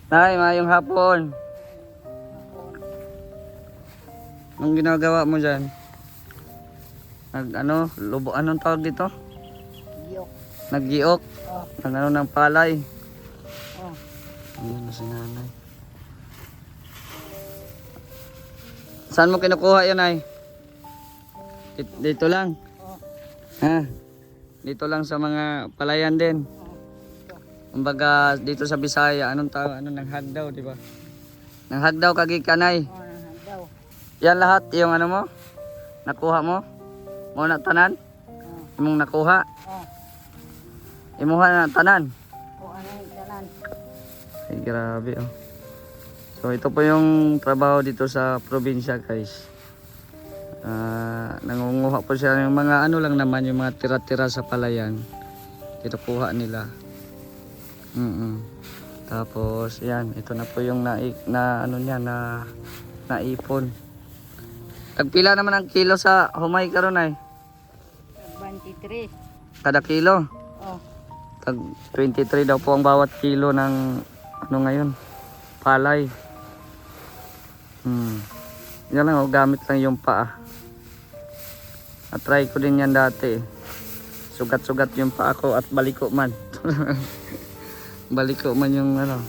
Nay, mayong hapon. Anong ginagawa mo dyan? Anong tawag dito? Giyok. Nag-giok? Oh. Ng palay? Oh. Ayun na si nanay. Saan mo kinukuha yun ay? Dito lang? Oh. Ha? Dito lang sa mga palayan din? Kumbaga dito sa Bisaya, anong tawag? Nanghagdaw, di ba? Nanghagdaw kagikanay. Oh, daw. Yan lahat yung ano mo? Nakuha mo? Mo na tanan? Oh. Imong nakuha? Oh. Imuha na tanan? O ano yung tanan? Ay, grabe oh. So ito po yung trabaho dito sa probinsya guys. Nangunguha po siya yung mga ano lang naman, yung mga tira-tira sa palayan. Kinukuha nila. Tapos yan, ito na po yung naipon. Tagpila naman ang kilo sa humay karon ay? 23. Kada kilo? Oh. Tag 23 daw po ang bawat kilo ng ano ngayon, palay. Yan lang oh, gamit lang yung paa. At-try ko din yan dati. Sugat-sugat yung paa ko at baliko man. Baliko man yung ano.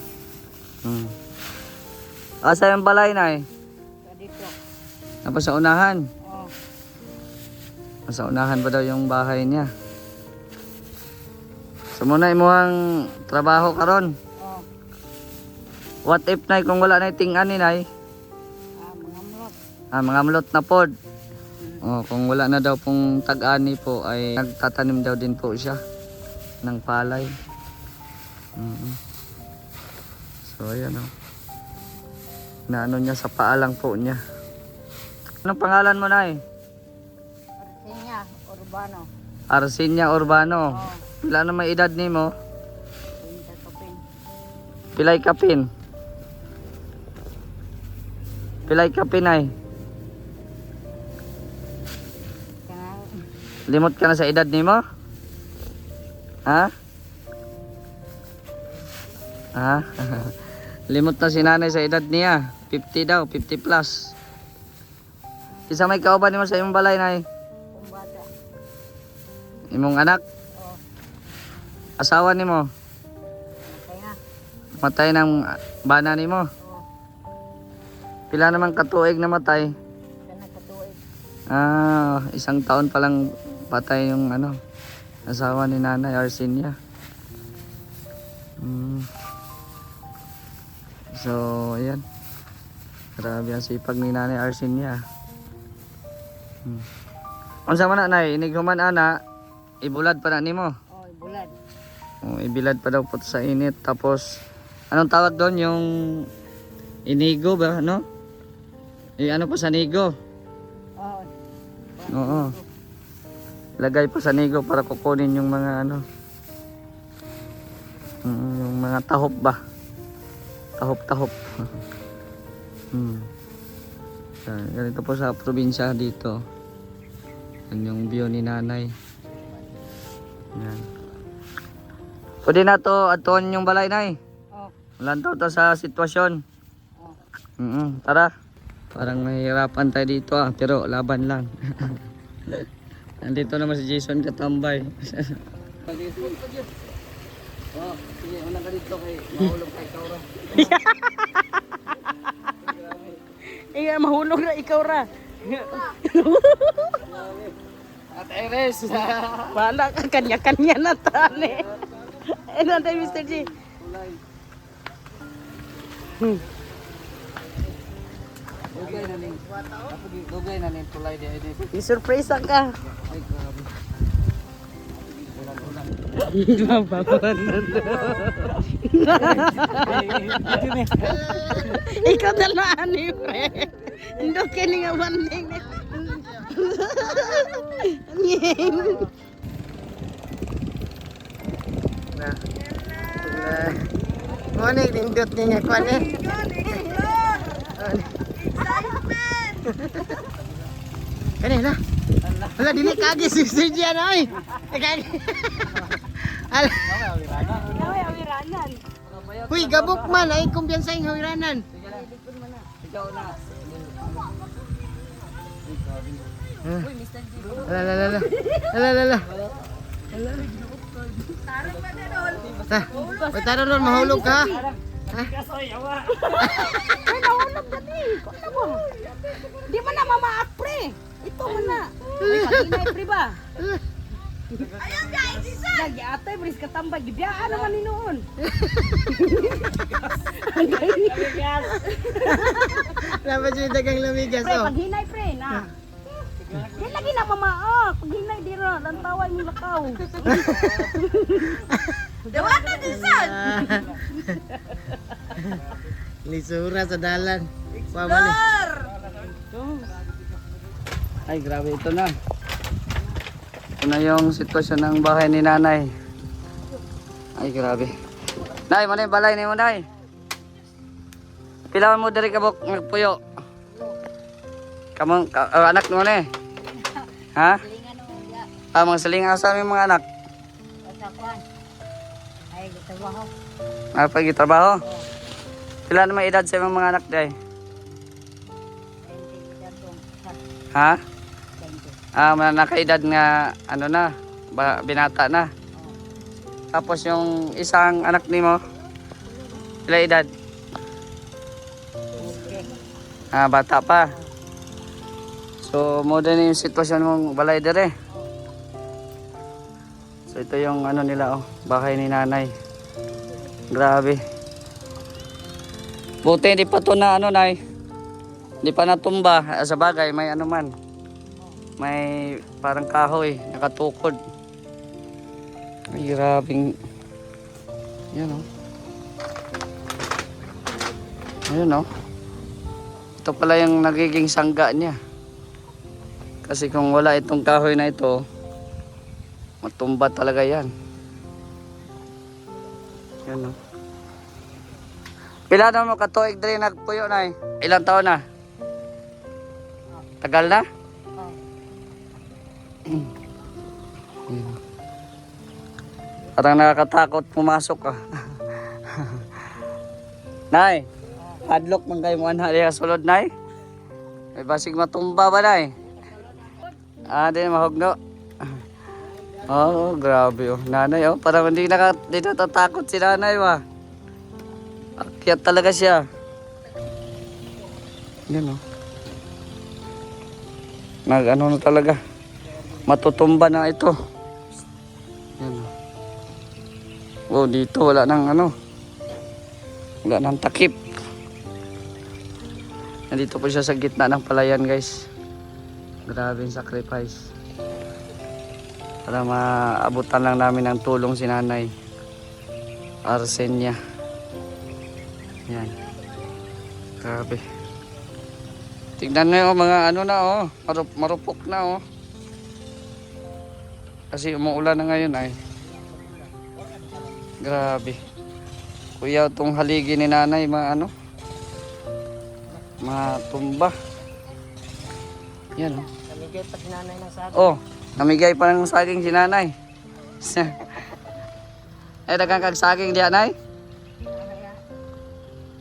Asa yung balay na eh? Dito. Napos sa unahan. Oh. Sa unahan ba daw yung bahay niya? So muna imuhang trabaho karon. Oh. What if na kung wala na ting-an ni nay? Mga mulot. Mga mulot na pod. Kung wala na daw pong tag-ani po ay nagtatanim daw din po siya ng palay. So ayan o. Naano niya sa paa lang po niya. Anong pangalan mo nay? Arsinya Urbano. Arsinya Urbano. Oh. Pila na may edad ni mo? Pinta kapin. Pilay kapin. Pilay kapin ay. Kanang Limot ka na sa edad ni mo? Ha? Ha? Limot na si nanay sa edad niya. 50 daw, 50 plus. Isa may kauban mo sa imong balay nay? kumbata. Imong anak? Oh. Asawa ni mo? Kaya. Matay ng bana ni mo? Oh. Pila naman katuig na matay? Kana katuig. 1 taon pa lang patay yung ano, asawa ni nanay Arsinya. So, ayan. Grabe ang sipag ni nanay Arsinya. Unsa man na nay, inighuman ana, ibulad pa na nimo. Oh, bulad. Ibilad pa daw po sa init. Tapos, anong tawag doon? Yung inigo ba, no? Ano pa sa nigo? Oh. Oo. Lagay pa sa nigo para kukunin yung mga ano. Yung mga tahop ba? Tahop-tahop. So, ganito po sa probinsya dito. Yan yung view ni nanay. Yan. Pwede na to aton yung balay nay. Oh. Walang to sa sitwasyon. Oh. Tara. Parang nahihirapan tayo dito pero laban lang. Nandito naman si Jason katambay. Oh, sige, una ka dito kay mahulog kay Kaura. Mahulog na ikaw ra. At Iris. Wala ka kanya-kanya na tani. Ano tayo Mr. G? Tulay. Dugay na ning tulay di ay. I-surprise ka. Ay grabe. Ikaw na lang ni pre. Ando kini nga banding. Mone nindot niya kwan eh. Kanina. Wala dili kagi si Sergian ay. Kagi. Ala. Naway awiranan. Huy, gabok man. Ay, kumpiyansa yung hawiranan. Ikaw na. Uy, Mr. G. Ala. Ala. Tarong ka na doon. May taro nun, mahulog ka. Ay, nahulog ka di. Ano mo? Di man na mamaak, pre. Ito man na. Ay, paginay, pre ba? Ayun guys, isa! Lagi ate, bris katambay. Gibiyaan naman ni noon. Dapat yung dagang lumigas, Pre, oh. paghinay, pre, na. Di lagi na mamaak. Paghinay, di ra. Lantaway mo lakaw. Dawa ka din san! Lisura sa dalan. Pamali. Ay, grabe ito na. Ito na yung sitwasyon ng bahay ni nanay. Ay, grabe. Nay, mo na yung balay ni mo, nay. Pilawan mo dari kabok magpuyo. Kamong anak mo na eh. Ha? Mga salingan sa aming mga anak. Pag-trabaho. Pila naman edad sa imong mga anak day? Ha? Nakaedad nga ano na, binata na. Tapos yung isang anak nimo, pila edad? Bata pa. So, mo din yung sitwasyon mong balay dire. So, ito yung ano nila, oh, bahay ni nanay. Grabe. Buti hindi pa to na ano, nay. Hindi pa natumba. Sa bagay, may ano man. May parang kahoy, nakatukod. Ay, grabing. Yan, oh. Ayun, oh. Ito pala yung nagiging sangga niya. Kasi kung wala itong kahoy na ito, matumba talaga yan. Yan, oh. Pila na mo katuig diri nagpuyo, nay? Ilang taon na? Tagal na? Parang nakakatakot pumasok ka. Nay, hadlock man kayo mga nali sulod, nay? May basig matumba ba, nay? Di mahugno. Oh, grabe, oh. Nanay, oh. Parang hindi natatakot si nanay, ba? Akyat talaga siya. Yan, oh. Ano na talaga. Matutumba na ito. Yan, oh. Oh, dito wala nang ano. Wala nang takip. Nandito po siya sa gitna ng palayan, guys. Grabe yung sacrifice. Para maabutan lang namin ng tulong si nanay. Arsenia. Yan. Grabe. Tignan nyo, mga ano na, oh. Marupok na, oh. Kasi umuulan na ngayon, ay. Grabe. Kuya, itong haligi ni nanay, matumba. Yan, oh. Namigay pa si nanay ng sabi. Oh, namigay pa ng saging si nanay. Dagang kag saging diyan, nay.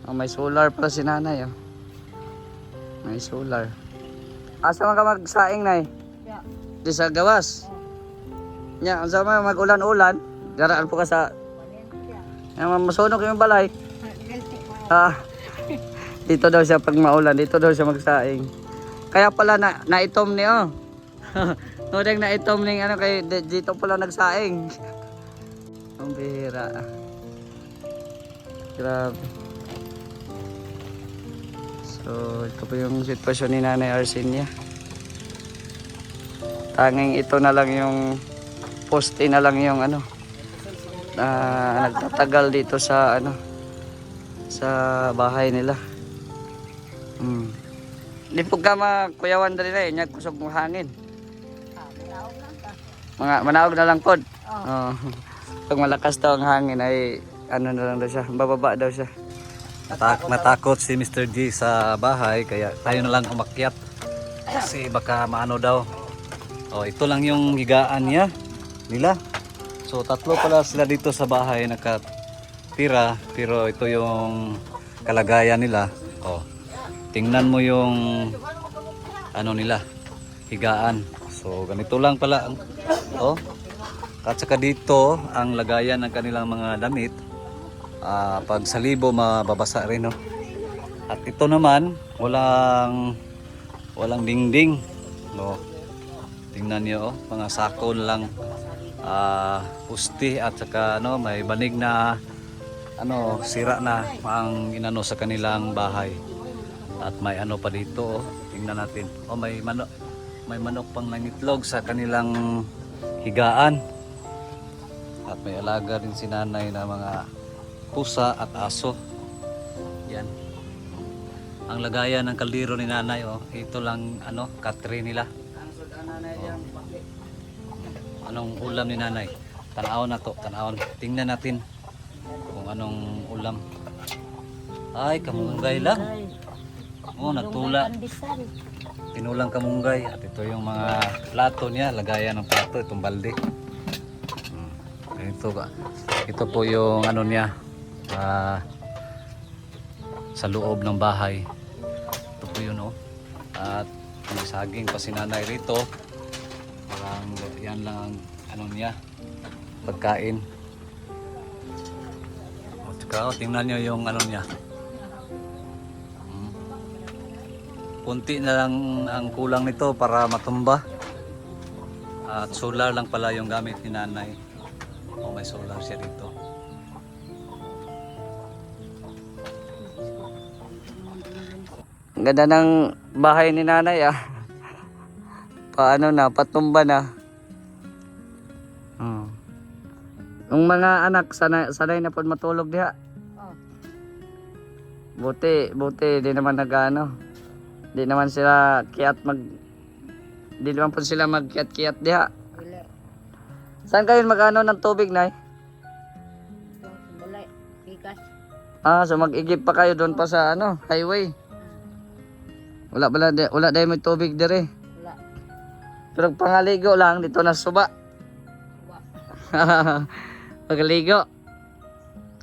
Oh, may solar pala si nanay, oh. May solar. Asa man ka magsaing, nay? Di sa gawas. Nya, asa man mag-ulan-ulan, daraan po ka sa masunog yung balay. Dito daw siya pag maulan, dito daw siya magsaing. Kaya pala naitom ni, oh. Nodeng naitom ni ano kay dito pala nagsaing. Ang bihira. Grabe. So, ito po yung sitwasyon ni Nanay Arsenia. Tanging ito na lang yung poste na lang yung ano. Nagtatagal dito sa ano sa bahay nila. Di po ka makuyawan dali na nyag kusog ng hangin. Manaog na lang pod. Oh. Pag malakas daw ang hangin ay ano na lang daw siya, bababa daw siya. Natakot si Mr. G sa bahay kaya tayo na lang umakyat. Kasi baka maano daw. Oh, ito lang yung higaan nila. So tatlo pala sila dito sa bahay natitira, pero ito yung kalagayan nila. Oh, tingnan mo yung ano nila, higaan. So ganito lang pala. Oh, at saka dito ang lagayan ng kanilang mga damit. Pag sa libo mababasa rin, no? At ito naman walang dingding, no? Tingnan niyo, oh, mga sako lang, pusti at saka ano, may banig na ano, sira na ang inano sa kanilang bahay. At may ano pa dito, oh, tingnan natin. Oh, may manok pang nangitlog sa kanilang higaan. At may alaga rin si nanay na mga pusa at aso. Yan. Ang lagayan ng kaldero ni nanay, oh, ito lang ano, katri nila. Anong ulam ni nanay? Tanawon na to, tanawon. Tingnan natin kung anong ulam. Ay, kamunggay lang. Oh, natula. Tinulang kamunggay. At ito yung mga plato niya, lagayan ng plato, itong balde. Ito po yung ano niya, sa loob ng bahay. Ito po yun, oh. At may saging pa si nanay rito. Parang yan lang ang ano niya, pagkain. O tsaka, tingnan nyo yung ano niya. Kunti na lang ang kulang nito para matumba. At solar lang pala yung gamit ni nanay. O may solar siya dito. Ang ganda ng bahay ni nanay, ah. Paano na, patumba na. Yung mga anak, sanay na po matulog diha. Buti, di naman nag-ano. Di naman sila di naman po sila magkiat-kiat diha. Saan kayo mag-ano ng tubig, nay? Balay, pikas. So mag-igib pa kayo doon pa sa ano, highway. Wala dahil may tubig dire. Wala. Pero pangaligo lang dito na suba. Pagaligo.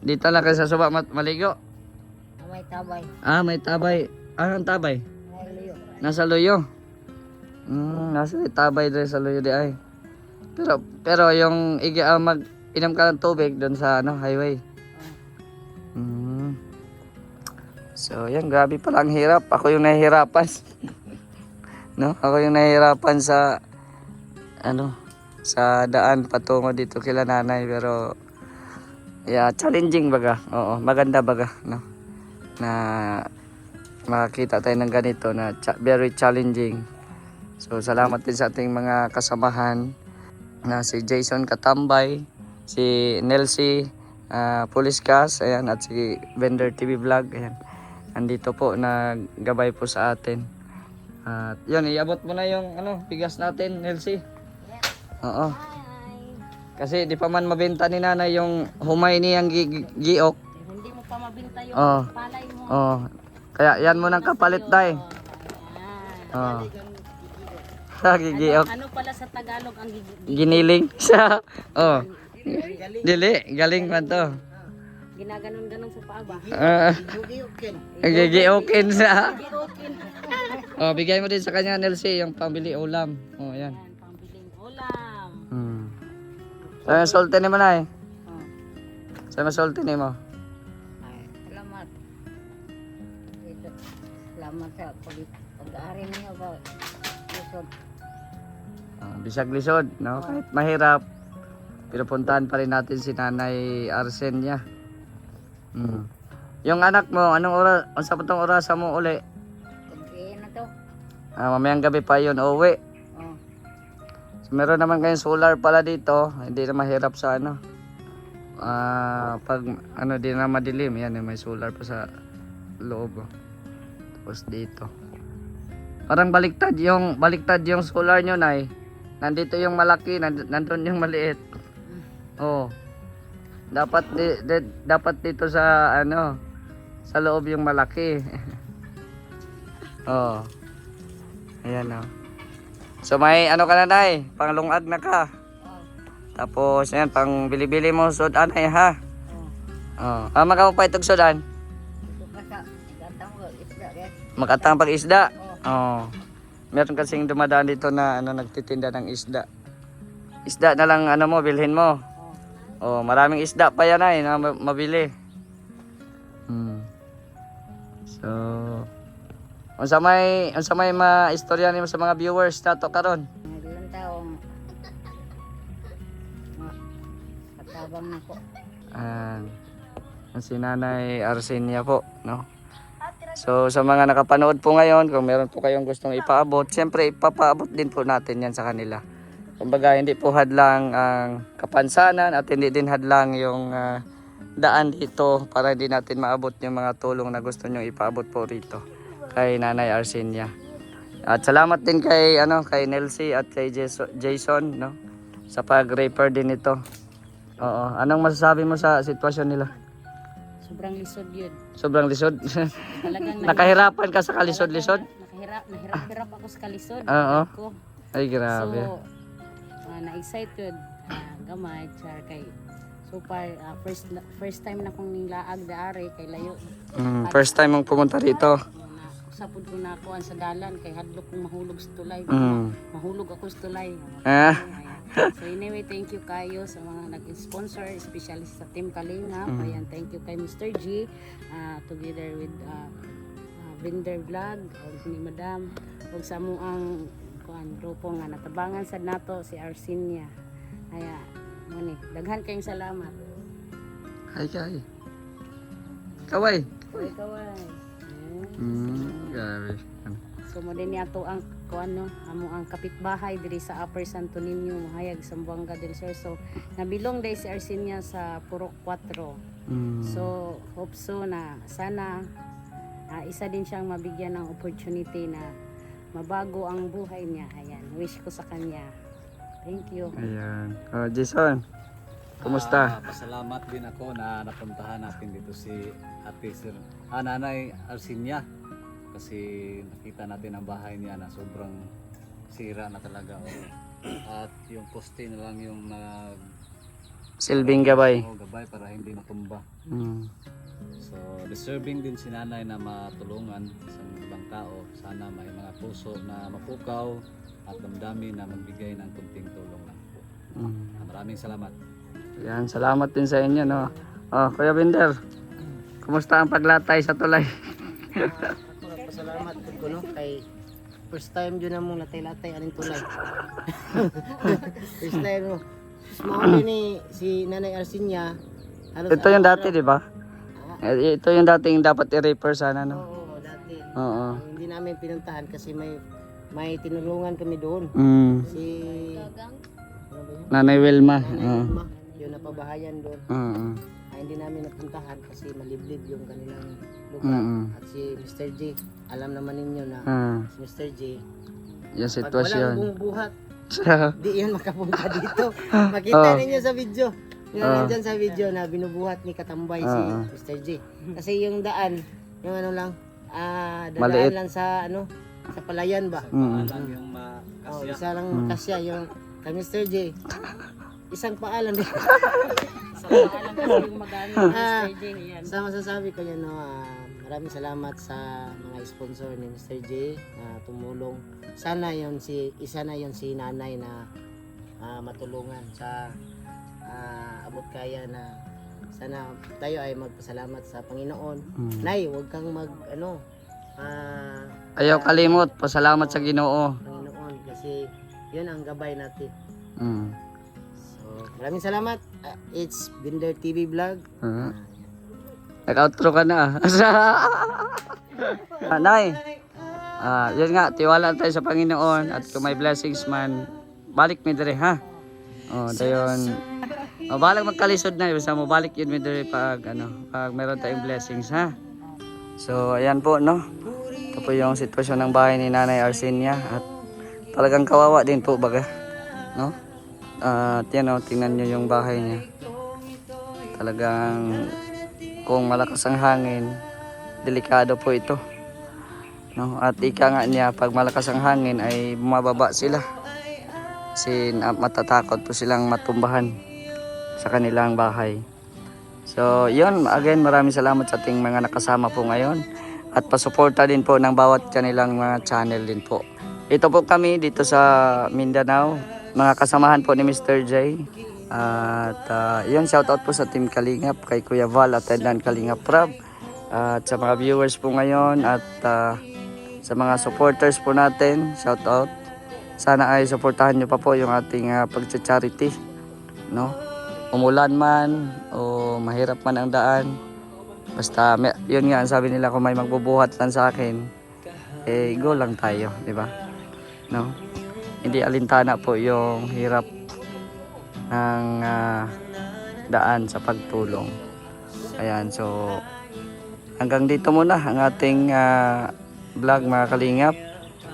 Dito lang kayo sa suba maligo. May tabay. May tabay. Anong tabay? May liyo. Nasa luyo. Nasa tabay dire sa luyo di ay. Pero yung mag-inom ka ng tubig doon sa ano, highway. So, yan, grabe pala ang hirap. Ako yung nahihirapan. No? Ako yung nahihirapan sa sa daan patungo dito kila nanay, pero yeah, challenging baga. Oo, maganda baga, no? Na makakita tayo ng ganito na very challenging. So, salamat din sa ating mga kasamahan na si Jason Katambay, si Nelsie Puliscas, ayan, at si Vendor TV Vlog, ayan. Andito po, naggabay po sa atin. At yun, iabot mo na yung bigas natin, Nelsie. Oo. Kasi di pa man mabenta ni nanay yung humay niyang giok. Hindi mo pa mabinta yung palay mo. Kaya yan mo nang kapalit, day. Gigiok. Ano pala sa Tagalog ang Giniling siya. Dili, galing man to. ginaganon-ganon sa paa ba? Gigiukin siya. Bigay mo din sa kanya, Nelsie, yung pambili ulam. Ayan. Yan, pambiling ulam. Saan masulti ni mo na eh? Saan masulti ni mo? Ay, salamat. Ito, salamat sa pag-aari niyo ba? Lisod. Bisag lisod, no? Kahit mahirap, pero puntahan pa rin natin si Nanay Arsenia. Yung anak mo, anong oras, sa patong oras mo uli? Pagkiin na to. Mamayang gabi pa yun, uwi. So, meron naman kayong solar pala dito, hindi na mahirap sa pag di na madilim, yan, may solar pa sa loob. Tapos dito. Parang baliktad yung solar nyo, Nay. Nandito yung malaki, nandun yung maliit. Dapat dito sa sa loob yung malaki. Ayan o. So may ka na, Nay, panglungag na ka. Tapos ayan, pang bili-bili mo sud anay ha. Oh, magkapapay tugsudan. Makatang pag isda. Oh. Meron kasing dumadaan dito na nagtitinda ng isda. Isda na lang mo, bilhin mo. Oh, maraming isda pa yan ay na mabili. So, unsa may maistorya nimo sa mga viewers nato karon? Ilang taong katabang na po. Ang si Nanay Arsenia po, no? So sa mga nakapanood po ngayon, kung meron po kayong gustong ipaabot, siyempre ipapaabot din po natin yan sa kanila. Kumbaga hindi po hadlang ang kapansanan at hindi din hadlang yung daan dito para hindi natin maabot yung mga tulong na gusto nyo ipaabot po rito kay Nanay Arsenia. At salamat din kay kay Nelsie at kay Jason, no, sa pag-refer din ito. Oo, anong masasabi mo sa sitwasyon nila? Sobrang lisod yun. Sobrang lisod. Talagang Nakahirapan ka sa kalisod-lisod? nahirap ako sa kalisod. Oo. Ko. Ay, grabe. So, na-excited. Gamay, char kay super first time na kong laag daari kay layo. First time mong pumunta rito. Sapod ko na ako sa dalan kay hadlok kong mahulog sa tulay. Mahulog ako sa tulay. So anyway, thank you kayo sa mga nag-sponsor, especially sa Team Kalinga. Ayan, thank you kay Mr. G, together with Binder Vlog, ni Madam, ug sa mo ang grupo nga natabangan sad nato si Arsenia. Aya, muni, daghan kayong salamat. Kay. Kaway. Kaway. Grabe. So mo din ato ang amo ang kapitbahay diri sa Upper Santo Niño, Mahayag, Zamboanga del Sur. So nabilong day si Arsenia sa Purok 4. So hope so na sana isa din siyang mabigyan ng opportunity na mabago ang buhay niya. Ayan, wish ko sa kanya. Thank you. Ayan. Jason, kumusta? Pasalamat din ako na napuntahan natin dito si Nanay Arsenia. Kasi nakita natin ang bahay niya na sobrang sira na talaga. At yung poste na lang yung Silbing gabay. gabay para hindi matumba. So deserving din si nanay na matulungan sa ibang tao. Sana may mga puso na mapukaw at damdamin na magbigay ng kunting tulong lang po. Maraming salamat. Ayan, salamat din sa inyo, no. Kuya Binder, kumusta ang paglatay sa tulay? Salamat ko no kay first time jud namong latay-latay aning tulay. First time no. Mauli ni si Nanay Arsenia. Ito yung dati, di ba? Ito yung dating dapat i-refer sana, no? Oo, dati. Oo. Hindi namin pinuntahan kasi may tinulungan kami doon. Si Nanay Wilma. Yun napabahayan doon. Hindi namin napuntahan kasi maliblib yung kanilang lugar. At si Mr. J, alam naman ninyo na si Mr. J, Yung pag sitwasyon. walang bumubuhat, di yan makapunta dito. Makita ninyo sa video. Yung nandyan sa video na binubuhat ni Katambay si Mr. J. Kasi yung daan, yung lang, dadaan lang sa sa palayan ba? Lang yung Isa lang makasya yung kay Mr. J. Isang paalan din. Sa paalam kasi yung mag-ano Mr. J. Yan. Sa masasabi ko yan, maraming salamat sa mga sponsor ni Mr. J na tumulong. Sana isa na yon si nanay na matulungan sa abot kaya na sana tayo ay magpasalamat sa Panginoon. Nay, huwag kang Ayaw kalimot, pasalamat sa Ginoo. Panginoon kasi yun ang gabay natin. So, maraming salamat. It's Binder TV Vlog. Nag-outro ka na. Nay, yun nga, tiwala tayo sa Panginoon at kung may blessings man, balik mi dire, ha? Dayon. Balik magkalisod na, basta mo balik yun mi dire pag meron tayong blessings, ha? So, ayan po, no? Ito po yung sitwasyon ng bahay ni Nanay Arsenia at talagang kawawa din po, baga, no? At yan, tingnan nyo yung bahay niya. Talagang kung malakas ang hangin, delikado po ito, no? At ika nga niya, pag malakas ang hangin ay bumababa sila kasi matatakot po silang matumbahan sa kanilang bahay. So, yun, again, maraming salamat sa ating mga nakasama po ngayon. At pasuporta din po ng bawat kanilang mga channel din po. Ito po kami dito sa Mindanao, mga kasamahan po ni Mr. J. At yun, shoutout po sa Team Kalingap, kay Kuya Val at Ednan Kalingap Rab. At sa mga viewers po ngayon at sa mga supporters po natin, shoutout. Sana ay suportahan nyo pa po yung ating pag-charity, no? Umulan man o mahirap man ang daan, basta yun nga, sabi nila, kung may magbubuhat lang sa akin, go lang tayo, di ba? No? Hindi alintana po yung hirap ng daan sa pagtulong. Ayan, so hanggang dito muna ang ating vlog, mga kalingap.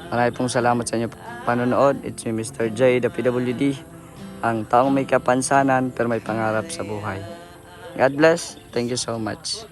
Maraming pong salamat sa inyo panonood. It's me, Mr. J, the PWD, ang taong may kapansanan pero may pangarap sa buhay. God bless. Thank you so much.